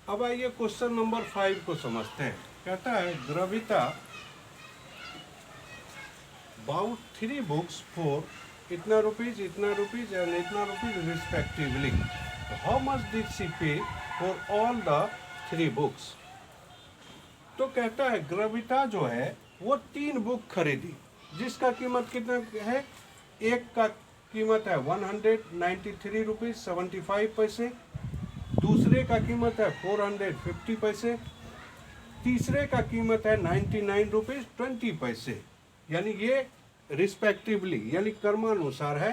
अब आइए question number 5 को समझते हैं। कहता है ग्रविता बाउट 3 बुक्स फॉर इतना रुपीज एंड इतना rupees respectively. How much did she पे फॉर ऑल द 3 बुक्स। तो कहता है ग्रविता जो है वो 3 बुक खरीदी जिसका कीमत कितना है। एक का कीमत है 193 रुपीज 75 पैसे, दूसरे का कीमत है 450 पैसे, तीसरे का कीमत है 99 रुपीज 20 पैसे। यानी ये रिस्पेक्टिवली यानी क्रमानुसार है।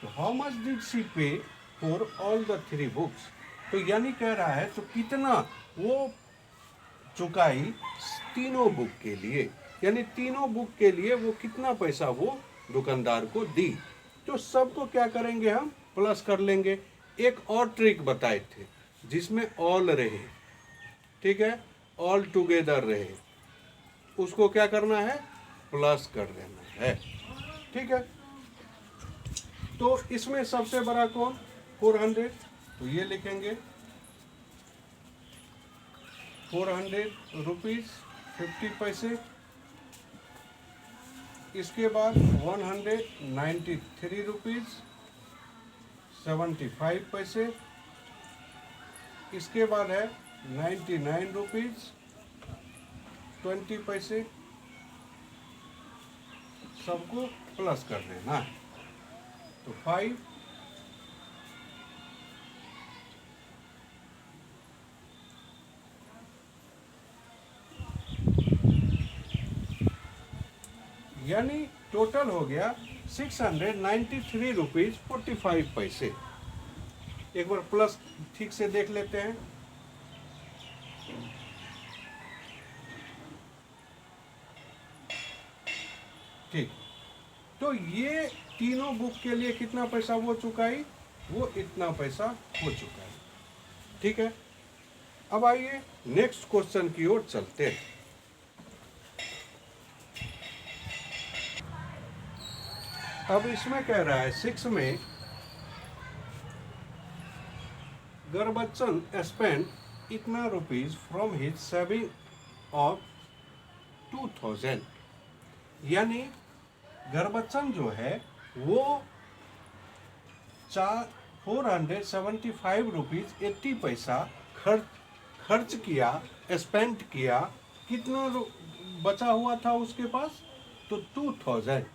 तो हाउ मच डिड शी पे फॉर ऑल द 3 बुक्स। तो यानी कह रहा है तो कितना वो चुकाई तीनों बुक के लिए, यानी तीनों बुक के लिए वो कितना पैसा वो दुकानदार को दी। तो सबको क्या करेंगे हम प्लस कर लेंगे। एक और ट्रिक बताए थे जिसमें ऑल रहे, ठीक है, ऑल टुगेदर रहे, उसको क्या करना है प्लस कर देना है, ठीक है। तो इसमें सबसे बड़ा कौन 400, तो ये लिखेंगे 400 रुपीज 50 पैसे। इसके बाद 193 रुपीज 75 पैसे। इसके बाद है 99 रुपीज 20 पैसे। सबको प्लस कर देना है। तो 5 यानी टोटल हो गया 693 रुपीज 45 पैसे। एक बार प्लस ठीक से देख लेते हैं। ठीक, तो ये तीनों बुक के लिए कितना पैसा वो चुकाई, वो इतना पैसा हो चुका है, ठीक है। अब आइए नेक्स्ट क्वेश्चन की ओर चलते हैं। अब इसमें कह रहा है 6 में गुरबच्चन स्पेंड इतना rupees from his saving of 2000। यानी गुरबच्चन जो है वो 475 रुपीज 80 पैसा खर्च किया, स्पेंड किया। कितना बचा हुआ था उसके पास, तो 2000।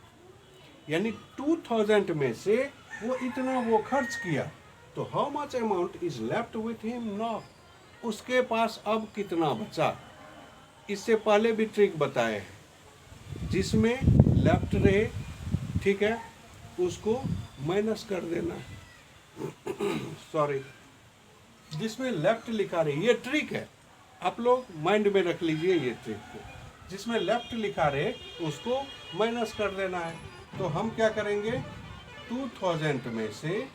यानी 2000 में से वो इतना वो खर्च किया। तो how much amount is left with him now. उसके पास अब कितना बचा। इससे पहले भी ट्रिक बताए हैं जिसमें लेफ्ट रहे, ठीक है, उसको माइनस कर देना सॉरी, जिसमें लेफ्ट लिखा रहे, ये ट्रिक है, आप लोग माइंड में रख लीजिए ये ट्रिक को। जिसमें लेफ्ट लिखा रहे उसको माइनस कर देना है। तो हम क्या करेंगे 2000 में से,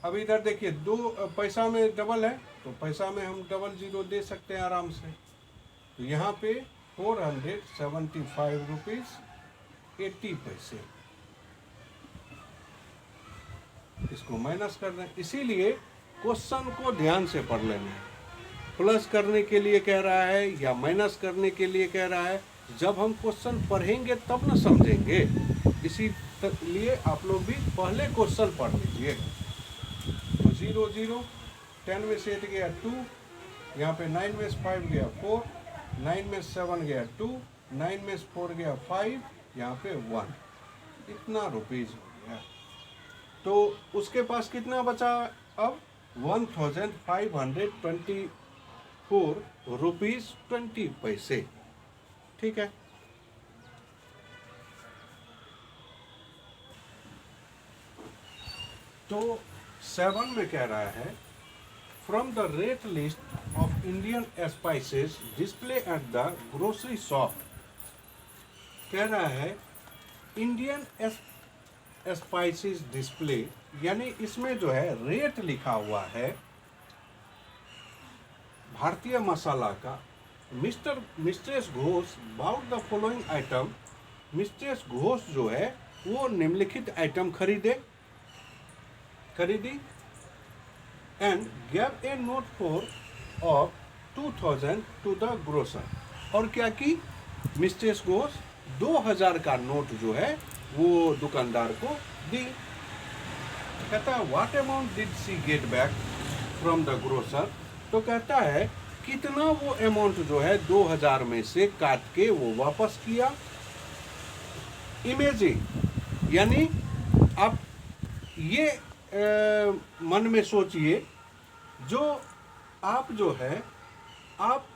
अब इधर देखिए दो पैसा में डबल है तो पैसा में हम डबल जीरो दे सकते हैं आराम से। तो यहाँ पे 475 रुपीज 80 पैसे, इसको माइनस कर दें। इसीलिए क्वेश्चन को ध्यान से पढ़ लेना है। प्लस करने के लिए कह रहा है या माइनस करने के लिए कह रहा है, जब हम क्वेश्चन पढ़ेंगे तब ना समझेंगे। इसीलिए आप लोग भी पहले क्वेश्चन पढ़ लीजिए। तो 0 0, 10 में से 8 गया 2, यहाँ पे 9 में से 5 गया 4, 9 में से 7 गया 2, 9 में से 4 गया 5, यहाँ पे 1, इतना रुपीज हो गया। तो उसके पास कितना बचा अब 1524 रुपीज 20 पैसे, ठीक है। तो 7 में कह रहा है from the rate list of Indian spices display at the grocery shop. कह रहा है इंडियन स्पाइसेस डिस्प्ले, यानी इसमें जो है रेट लिखा हुआ है भारतीय मसाला का। Mistress Ghosh bout the following item. Mistress Ghosh जो है वो निम्नलिखित आइटम खरीदी। and gave a note for of 2000 to the grocer. और क्या की मिस्ट्रेस घोष 2000 का नोट जो है वो दुकानदार को दी। कहता है what amount did she get back from the grocer, तो कहता है कितना वो अमाउंट जो है 2000 में से काट के वो वापस किया। इमेजिन यानी आप ये मन में सोचिए, जो आप जो है आप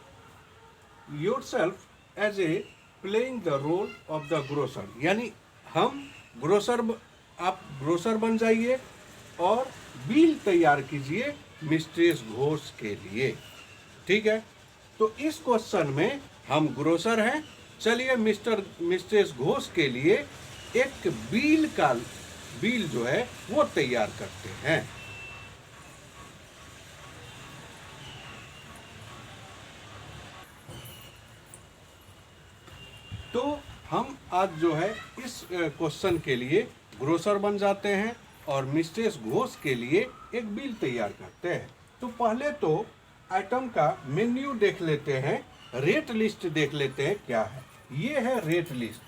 yourself as a playing the role of the grocer, यानी हम ग्रोसर, आप ग्रोसर बन जाइए और बिल तैयार कीजिए मिस्ट्रेस घोष के लिए। ठीक है, तो इस क्वेश्चन में हम ग्रोसर हैं। चलिए मिस्ट्रेस घोष के लिए एक बिल जो है वो तैयार करते हैं। तो हम आज जो है इस क्वेश्चन के लिए ग्रोसर बन जाते हैं और मिस्ट्रेस घोष के लिए एक बिल तैयार करते हैं। तो पहले तो आइटम का मेन्यू देख लेते हैं, रेट लिस्ट देख लेते हैं क्या है। ये है रेट लिस्ट,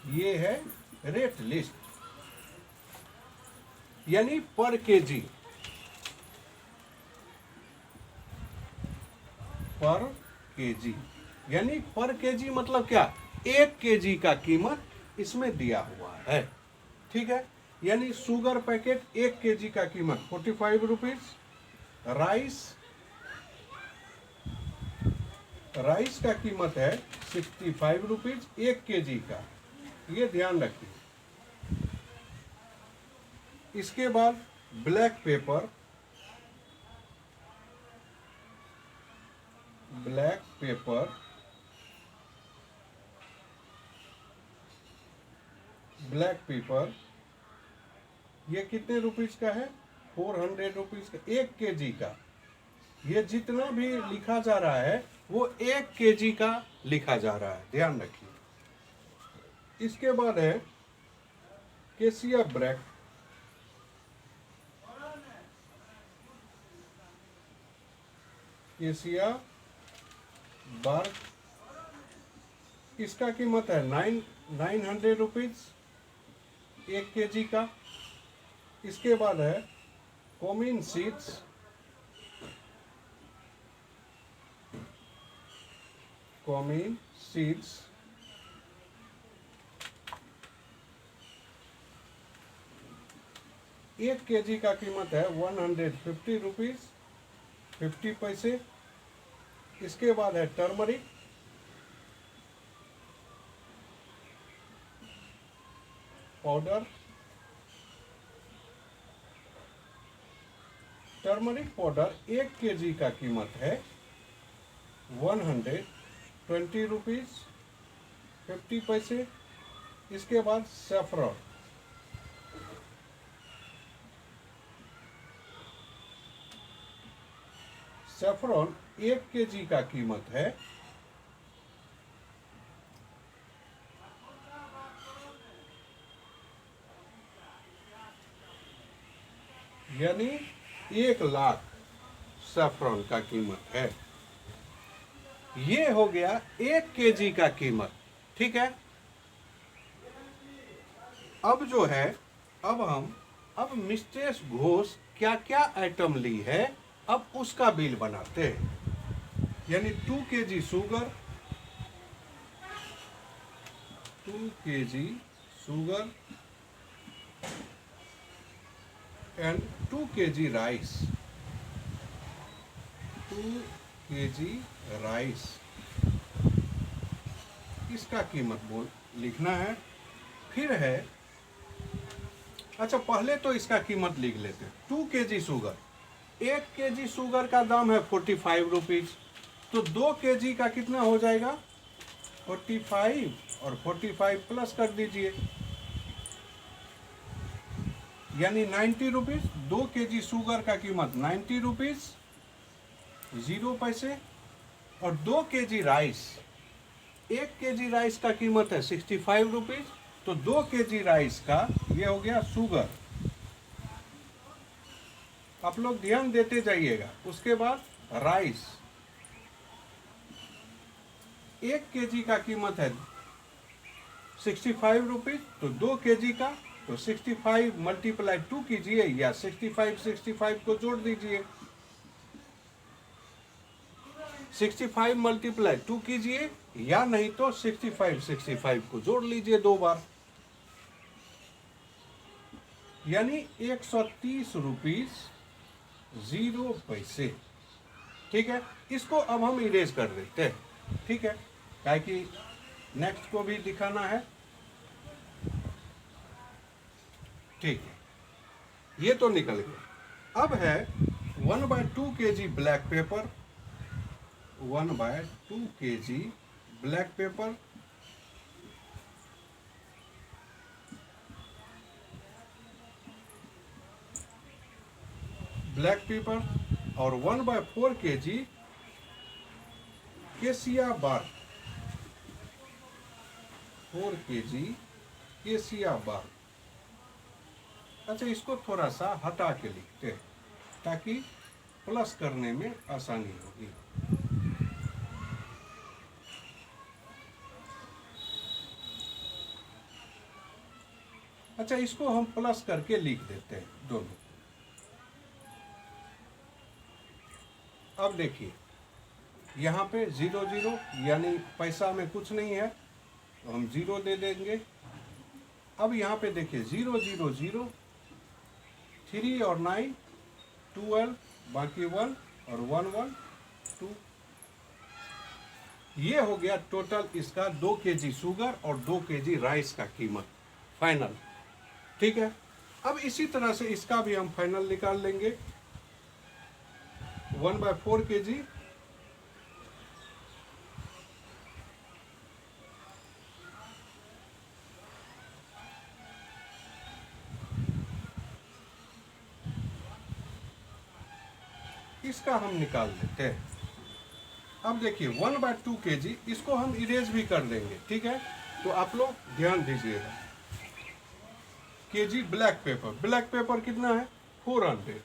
ये है रेट लिस्ट, यानी पर केजी, पर केजी, यानी पर केजी मतलब क्या, 1 केजी का कीमत इसमें दिया हुआ है। ठीक है, यानी शुगर पैकेट 1 केजी का कीमत 45 रुपीज। राइस का कीमत है 65 रुपीज 1 केजी का, ये ध्यान रखिए। इसके बाद ब्लैक पेपर, ब्लैक पेपर ये कितने रुपीज का है, 400 रुपीज का, 1 केजी का। ये जितना भी लिखा जा रहा है वो 1 केजी का लिखा जा रहा है, ध्यान रखिए। इसके बाद है केसिया ब्रैक, केसिया बार्क, इसका कीमत है 900 रुपीज 1 केजी का। इसके बाद है coming seeds, coming seeds 1 KG का कीमत है 150 रुपीज 50 पैसे। इसके बाद है turmeric, powder, turmeric powder 1 KG का कीमत है 120 रुपीज 50 पैसे। इसके बाद सैफरन, सैफरन 1 केजी का कीमत है यानी 1 लाख सैफरन का कीमत है। ये हो गया 1 केजी का कीमत। ठीक है, अब जो है अब मिस्ट्रेस घोष क्या क्या आइटम ली है अब उसका बिल बनाते हैं। यानी 2 KG sugar, 2 KG sugar and 2 KG rice, 2 KG rice, इसका कीमत लिखना है। फिर है, अच्छा पहले तो इसका कीमत लिख लेते हैं। 2 केजी शुगर, 1 केजी शुगर का दाम है 45 रुपीज, तो 2 केजी का कितना हो जाएगा 45 और 45 प्लस कर दीजिए, यानी 90 रुपीज। 2 केजी शुगर का कीमत 90 रुपीज 0 पैसे। और 2 केजी राइस, 1 केजी राइस का कीमत है 65 रुपीज, तो 2 केजी राइस का ये हो गया शुगर, आप लोग ध्यान देते जाइएगा। उसके बाद राइस, 1 केजी का कीमत है 65 रुपीज, तो 2 केजी का तो 65 मल्टीप्लाई 2 कीजिए या 65 को जोड़ दीजिए। 65 मल्टीप्लाई 2 कीजिए या नहीं तो 65 को जोड़ लीजिए 2 बार, यानी 130 रुपीज 0 पैसे। ठीक है, इसको अब हम इरेज कर देते हैं। ठीक है, ताकि नेक्स्ट को भी दिखाना है। ठीक है, ये तो निकल गया। अब है 1/2 KG black pepper, 1/2 KG black pepper, और 1/4 केजी केसिया बार, 4 केजी केसिया बार। अच्छा, इसको थोड़ा सा हटा के लिखते हैं ताकि प्लस करने में आसानी होगी। अच्छा, इसको हम प्लस करके लिख देते हैं दोनों। अब देखिए, यहाँ पे 0 0 यानी पैसा में कुछ नहीं है, तो हम 0 दे देंगे। अब यहाँ पे देखिए 0 0 0, 3 और 9 12, बाकी 1 और 1 1 2। ये हो गया टोटल इसका 2 केजी शुगर और 2 केजी राइस का कीमत फाइनल। ठीक है, अब इसी तरह से इसका भी हम फाइनल निकाल लेंगे। 1/4 केजी, इसका हम निकाल लेते हैं। अब देखिए 1/2 केजी, इसको हम इरेज भी कर देंगे। ठीक है, तो आप लोग ध्यान दीजिएगा। केजी ब्लैक पेपर कितना है 400,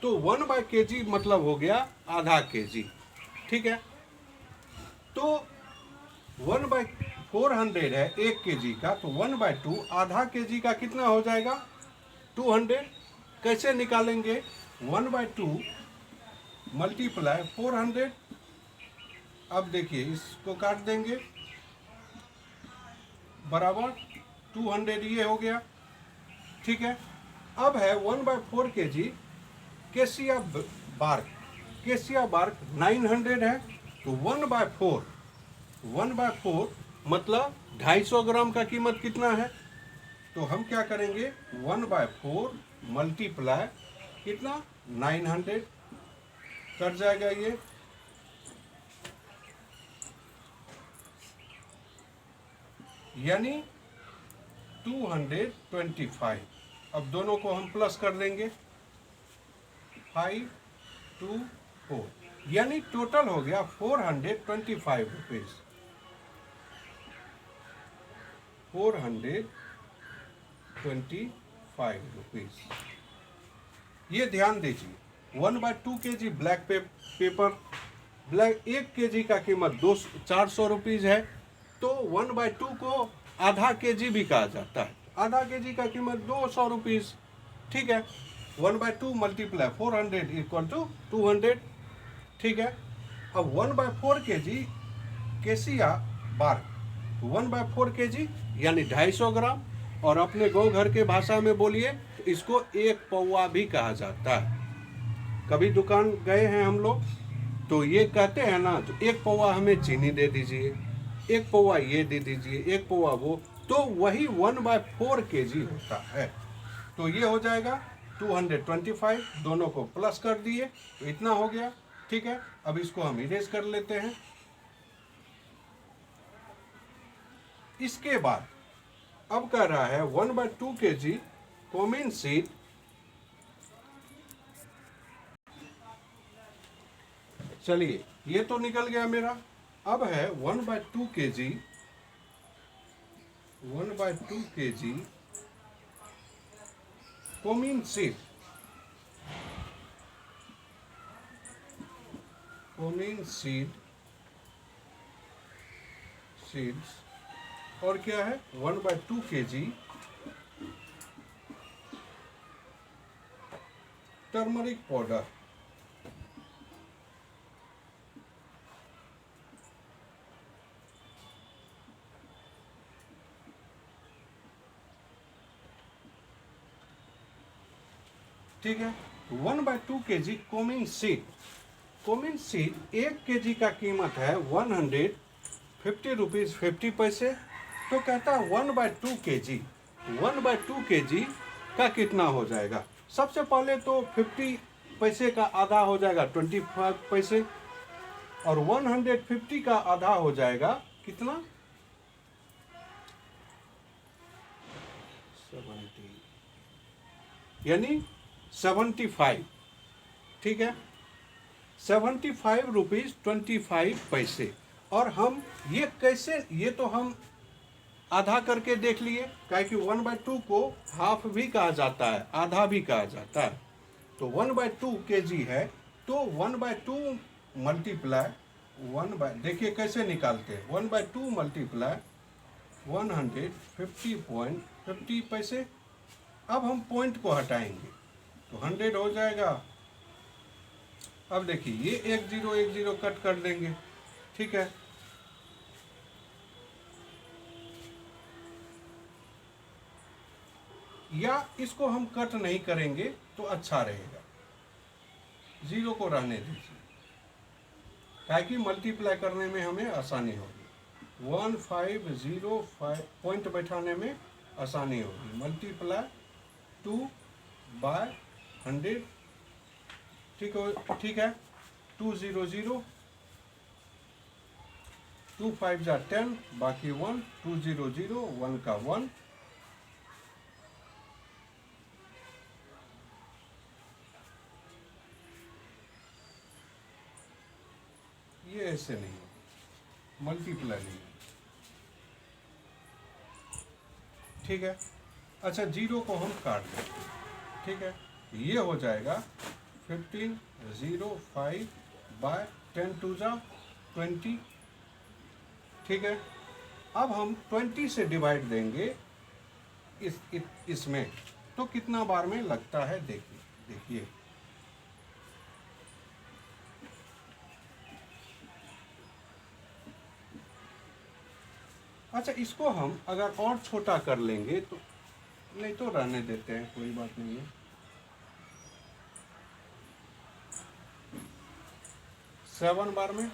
तो 1/kg मतलब हो गया आधा केजी। ठीक है, तो 1/400 है 1 केजी का, तो 1/2 आधा केजी का कितना हो जाएगा 200। कैसे निकालेंगे, 1/2 मल्टीप्लाई 400। अब देखिए इसको काट देंगे, बराबर 200 ये हो गया। ठीक है, अब है 1/4 केजी केसिया बार्क 900 है, तो 1/4 मतलब 250 ग्राम का कीमत कितना है, तो हम क्या करेंगे 1/4 मल्टीप्लाई कितना 900 कट जाएगा ये, यानी 225। अब दोनों को हम प्लस कर देंगे 5 2 4, यानी टोटल हो गया 425 रुपीज। 425 रुपीज। ये ध्यान दीजिए 1/2 केजी ब्लैक पेपर, 1 केजी का कीमत 400 रुपीज है, तो 1/2 को आधा केजी भी कहा जाता है। आधा केजी का कीमत 200 रुपीज। ठीक है, 1/2 मल्टीप्लाई 400 इक्वल टू 200। ठीक है, अब 1/4 केजी केसिया बार्क, 1/4 केजी यानी 250 ग्राम, और अपने गाँव घर के भाषा में बोलिए तो इसको 1 पौवा भी कहा जाता है। कभी दुकान गए हैं हम लोग तो ये कहते हैं ना, तो 1 पौवा हमें चीनी दे दीजिए, 1 पौवा ये दे दीजिए, 1 पौवा वो, तो वही 1/4 केजी होता है। तो ये हो जाएगा 225, दोनों को प्लस कर दिए तो इतना हो गया। ठीक है, अब इसको हम इरेज कर लेते हैं। इसके बाद अब कह रहा है 1/2 केजी कोमिन सीड, चलिए ये तो निकल गया मेरा। अब है 1/2 KG coming seed, cumin seeds, और क्या है 1/2 kg टर्मरिक पाउडर। ठीक है, 1/2 kg coming seed. Coming seed 1 kg का कीमत है 150 रुपीज़ 50 पैसे। तो कहता है 1/2 kg, 1/2 kg का कितना हो जाएगा। सबसे पहले तो 50 पैसे का आधा हो जाएगा 25 पैसे, और 150 का आधा हो जाएगा कितना 70, यानी 75। ठीक है, 75 रुपीज़ 25 पैसे। और हम ये कैसे, ये तो हम आधा करके देख लिए, क्या कि 1/2 को हाफ भी कहा जाता है, आधा भी कहा जाता है। तो 1/2 kg है, तो 1/2 मल्टीप्लाई 1 देखिए कैसे निकालते हैं, 1/2 मल्टीप्लाई 150.50 पैसे। अब हम पॉइंट को हटाएंगे तो 100 हो जाएगा। अब देखिए ये 1 0 कट कर देंगे। ठीक है, या इसको हम कट नहीं करेंगे तो अच्छा रहेगा, 0 को रहने दीजिए, ताकि मल्टीप्लाई करने में हमें आसानी होगी। 1505 पॉइंट बैठाने में आसानी होगी। मल्टीप्लाई 2/100। ठीक है, 200, 2 5 जा 10, बाकी 1, 200, 1 का 1। ये ऐसे नहीं होगा, मल्टीप्लाई नहीं होगा। ठीक है, अच्छा 0 को हम काट देते हैं। ठीक है, ये हो जाएगा 1505/10 2 जा 20। ठीक है, अब हम 20 से डिवाइड देंगे इसमें, तो कितना बार में लगता है देखिए। अच्छा, इसको हम अगर और छोटा कर लेंगे तो, नहीं तो रहने देते हैं, कोई बात नहीं है। 7 बार में,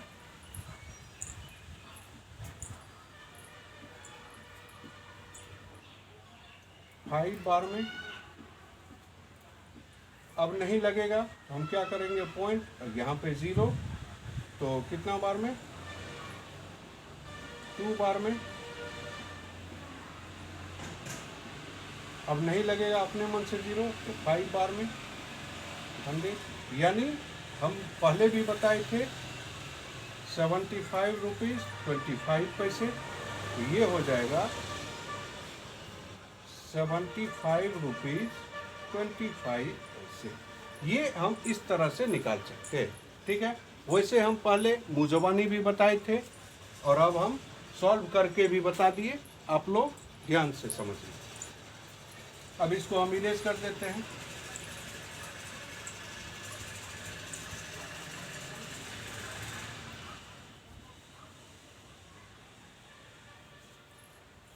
5 बार में। अब नहीं लगेगा तो हम क्या करेंगे, पॉइंट, यहाँ पे 0, तो कितना बार में 2 बार में। अब नहीं लगेगा अपने मन से 0, तो 5 बार में 100। यानी हम पहले भी बताए थे 75 रुपीज़ 25 पैसे, तो ये हो जाएगा 75 रुपीज़ 25 पैसे। ये हम इस तरह से निकाल सकते हैं। ठीक है, वैसे हम पहले मुजबानी भी बताए थे, और अब हम सॉल्व करके भी बता दिए, आप लोग ध्यान से समझिए। अब इसको हम इरेज कर देते हैं।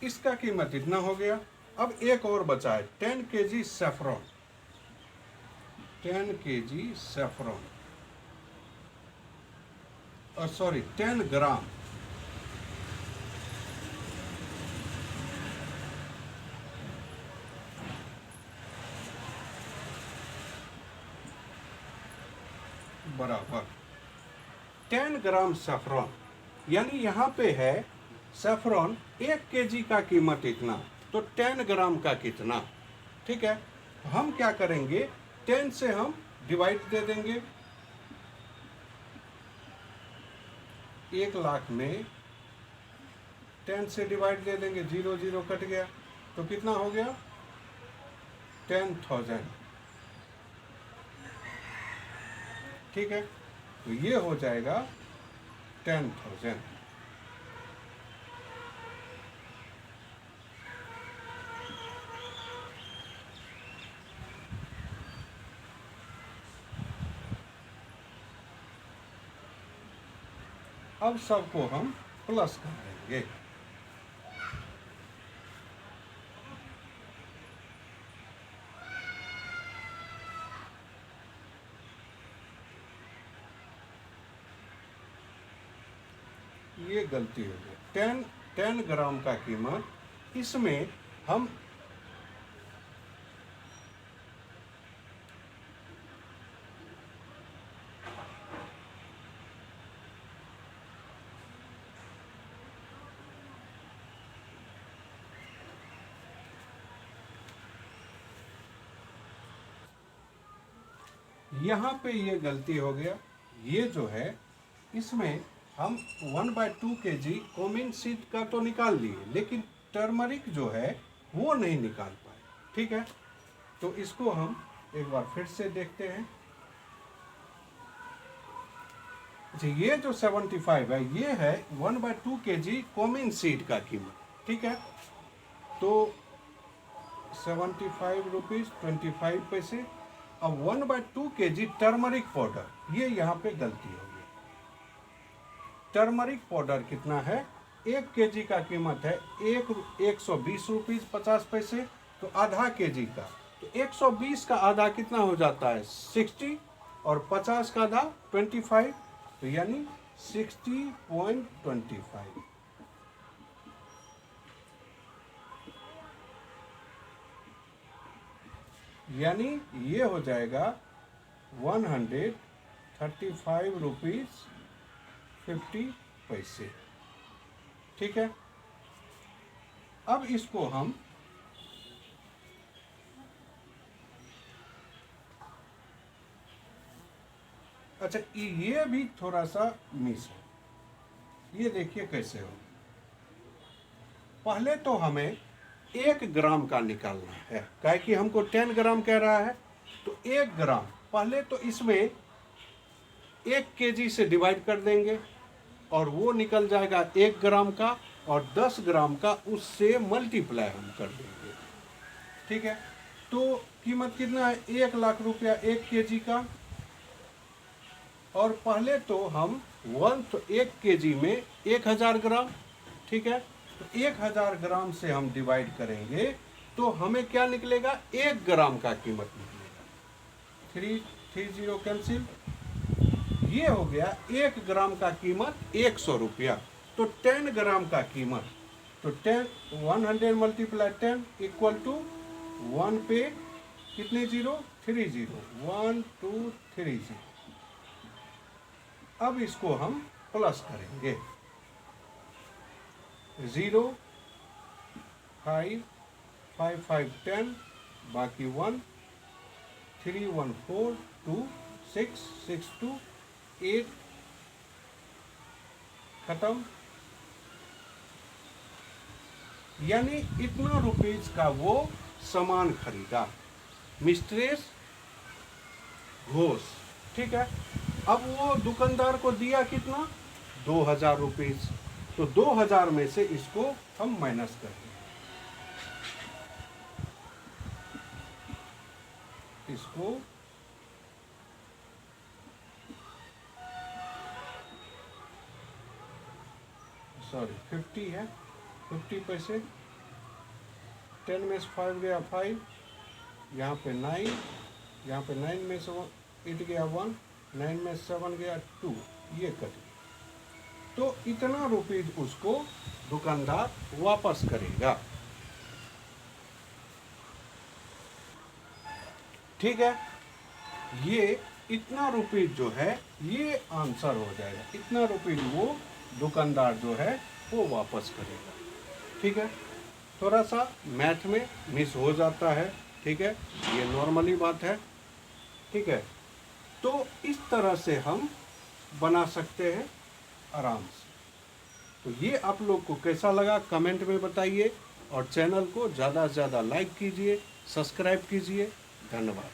इसका कीमत इतना हो गया। अब एक और बचा है 10 kg saffron. 10 kg saffron, sorry 10 ग्राम। बराबर 10 ग्राम सैफरॉन, यानी यहाँ पे है सैफरॉन 1 kg का कीमत इतना, तो 10 ग्राम का कितना। ठीक है, हम क्या करेंगे, 10 से हम डिवाइड दे देंगे। 1 लाख में 10 से डिवाइड दे देंगे, 0 0 कट गया, तो कितना हो गया 10,000। ठीक है, तो ये हो जाएगा 10,000। अब सबको हम प्लस कर देंगे। ये गलती हो गई। 10 ग्राम का कीमत, इसमें हम यहाँ पे ये गलती हो गया। ये जो है इसमें हम 1/2 kg कोमिन सीड का तो निकाल लिए, लेकिन टर्मरिक जो है वो नहीं निकाल पाए। ठीक है, तो इसको हम एक बार फिर से देखते हैं। अच्छा, ये जो 75 है ये है 1/2 kg कोमिन सीड का कीमत। ठीक है, तो 75 रुपीज 25 पैसे। अब 1/2 kg टर्मरिक पाउडर, ये यहाँ पे गलती हो गई। टर्मरिक पाउडर कितना है? 1 kg का कीमत है 120 रुपीज 50 पैसे। तो आधा kg का, तो 120 का आधा कितना हो जाता है? 60, और 50 का आधा 25, तो यानी 60.25। यानी ये हो जाएगा 135 रुपीज 50 पैसे। ठीक है, अब इसको हम अच्छा, ये भी थोड़ा सा मिस है। ये देखिए कैसे हो। पहले तो हमें 1 ग्राम का निकालना है, काहे कि हमको 10 ग्राम कह रहा है। तो 1 ग्राम पहले तो इसमें 1 kg से डिवाइड कर देंगे और वो निकल जाएगा 1 ग्राम का, और 10 ग्राम का उससे मल्टीप्लाई हम कर देंगे। ठीक है, तो कीमत कितना है? 1 लाख रुपया 1 kg का। और पहले तो हम 1 kg में 1000 ग्राम। ठीक है, तो 1000 ग्राम से हम डिवाइड करेंगे तो हमें क्या निकलेगा? 1 ग्राम का कीमत निकलेगा। 330 कैंसिल, ये हो गया 1 ग्राम का कीमत 100 रुपया। तो 10 ग्राम का कीमत, तो 100 मल्टीप्लाई 10 इक्वल टू 1 पे कितने जीरो? 30, 1 2 3 0। अब इसको हम प्लस करेंगे। 0 5 5 5 10, बाकी 1 3 1 4 2 6 6 2 8, खत्म। यानी इतना रुपीज का वो सामान खरीदा, मिस्ट्रेस घोष। ठीक है, अब वो दुकानदार को दिया कितना? 2000 रुपीज। तो 2000 में से इसको हम माइनस कर देंगे। इसको सॉरी 50 है, 50 पैसे। 10 में से 5 गया 5, यहाँ पे 9, यहाँ पे 9 में से 8 गया 1, 9 में 7 गया 2, ये कट गया। तो इतना रुपीज उसको दुकानदार वापस करेगा। ठीक है, ये इतना रुपीज जो है ये आंसर हो जाएगा। इतना रुपीज वो दुकानदार जो है वो वापस करेगा। ठीक है, थोड़ा सा मैथ में मिस हो जाता है। ठीक है, ये नॉर्मली बात है। ठीक है, तो इस तरह से हम बना सकते हैं आराम से। तो ये आप लोग को कैसा लगा कमेंट में बताइए, और चैनल को ज़्यादा से ज़्यादा लाइक कीजिए, सब्सक्राइब कीजिए। धन्यवाद।